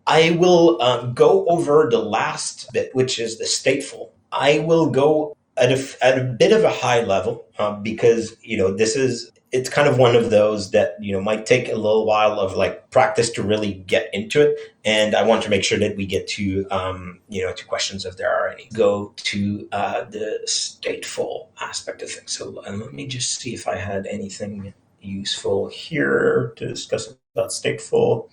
I will go over the last bit, which is the stateful. I will go at a bit of a high level because it's kind of one of those that might take a little while of like practice to really get into it, and I want to make sure that we get to to questions if there are any. Go to the stateful aspect of things. So let me just see if I had anything useful here to discuss about stateful.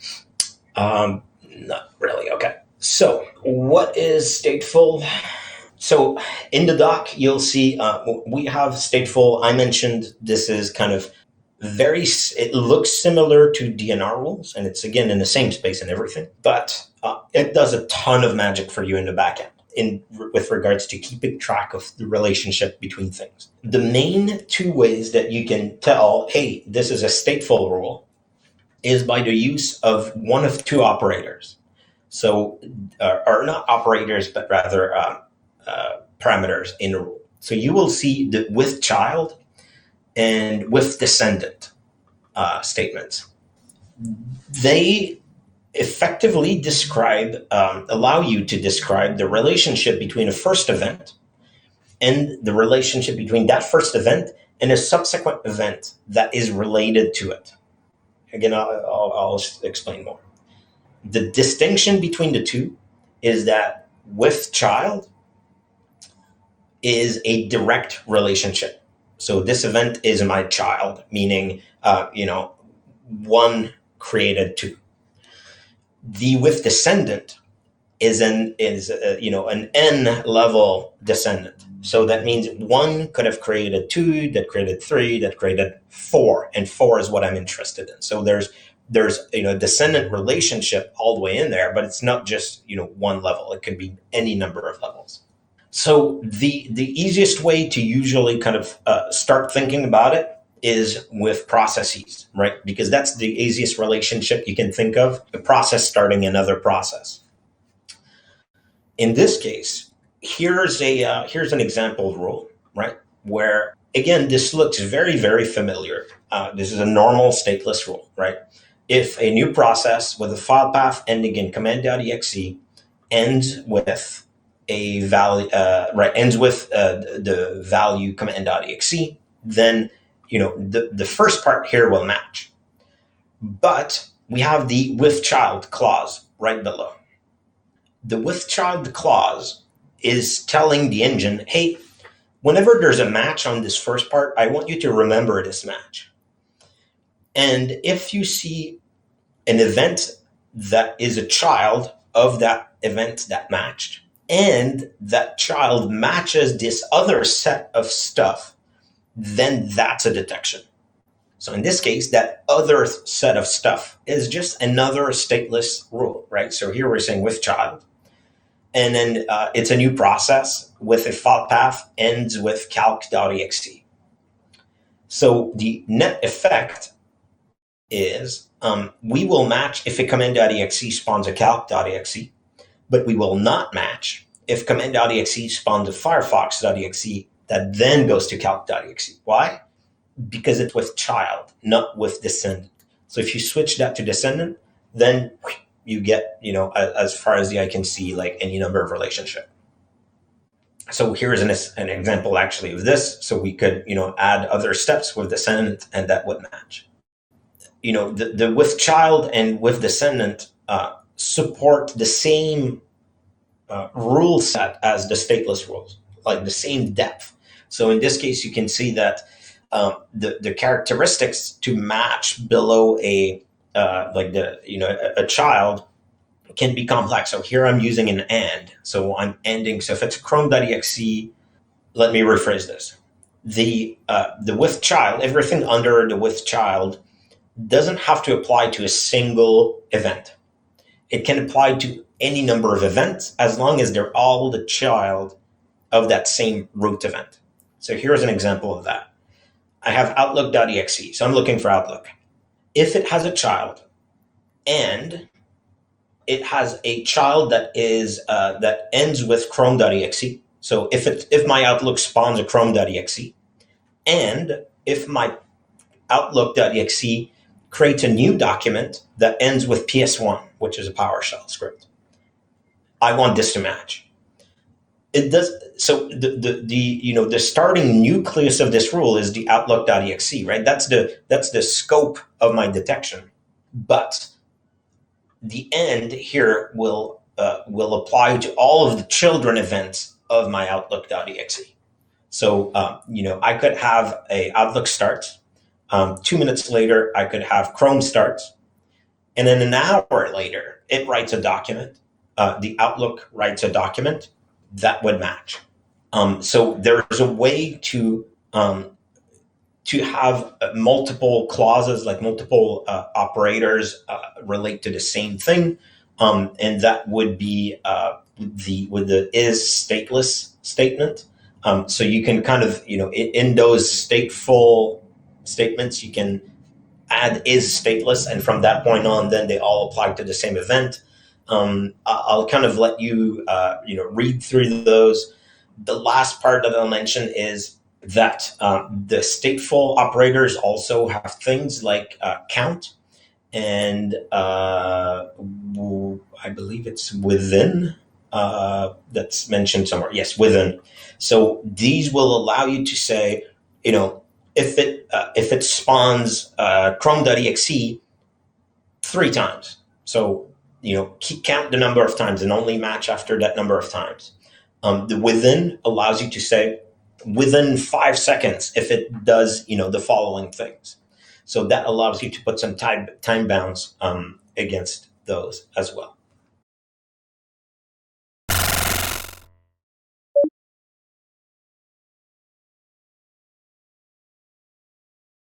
Not really. Okay. So what is stateful? So in the doc, you'll see we have stateful. I mentioned this is kind of it looks similar to DNR rules, and it's again in the same space and everything, but it does a ton of magic for you in the backend with regards to keeping track of the relationship between things. The main two ways that you can tell, hey, this is a stateful rule, is by the use of one of two operators. So, or not operators, but rather parameters in a rule. So you will see the with child and with descendant statements. They effectively allow you to describe the relationship between a first event and the relationship between that first event and a subsequent event that is related to it. Again, I'll explain more. The distinction between the two is that with child is a direct relationship. So this event is my child, meaning, one created two. The with descendant is an n level descendant. So that means one could have created two, that created three, that created four, and four is what I'm interested in. So there's descendant relationship all the way in there, but it's not just one level. It could be any number of levels. So the easiest way to usually kind of start thinking about it is with processes, right? Because that's the easiest relationship you can think of, a process starting another process. In this case, here's an example rule, right? Where, again, this looks very, very familiar. This is a normal stateless rule, right? If a new process with a file path ending in command.exe ends with a value, ends with the value command.exe, then the first part here will match. But we have the with child clause right below. The with child clause is telling the engine, hey, whenever there's a match on this first part, I want you to remember this match. And if you see an event that is a child of that event that matched, and that child matches this other set of stuff, then that's a detection. So in this case, that other set of stuff is just another stateless rule, right? So here we're saying with child, and then it's a new process with a file path ends with calc.exe. So the net effect is we will match if a command.exe spawns a calc.exe, but we will not match if command.exe spawns a firefox.exe that then goes to calc.exe. Why? Because it's with child, not with descendant. So if you switch that to descendant, then you get, as far as the eye can see, like any number of relationship. So here's an example actually of this. So we could, add other steps with descendant and that would match. The with child and with descendant support the same rule set as the stateless rules, like the same depth. So in this case, you can see that the characteristics to match below a child can be complex. So here I'm using an and. So I'm ending. So if it's a chrome.exe, let me rephrase this. The with child, everything under the with child doesn't have to apply to a single event. It can apply to any number of events as long as they're all the child of that same root event. So here's an example of that. I have outlook.exe, so I'm looking for Outlook. If it has a child and it has a child that is that ends with chrome.exe, so if my Outlook spawns a chrome.exe, and if my outlook.exe creates a new document that ends with PS1, which is a PowerShell script. I want this to match. It does. So the starting nucleus of this rule is the outlook.exe, right? That's the scope of my detection. But the end here will apply to all of the children events of my outlook.exe. So I could have a Outlook start. 2 minutes later, I could have Chrome start, and then an hour later, it writes a document. The Outlook writes a document that would match. So there's a way to have multiple clauses, like multiple operators relate to the same thing, and that would be with the is stateless statement. So you can kind of in those stateful statements, you can add is stateless, and from that point on, then they all apply to the same event. I'll kind of let you read through those. The last part that I'll mention is that the stateful operators also have things like count, and I believe it's within. That's mentioned somewhere. Yes, within. So these will allow you to say, if it spawns Chrome.exe 3 times. So count the number of times and only match after that number of times. The within allows you to say within 5 seconds if it does the following things. So that allows you to put some time bounds against those as well.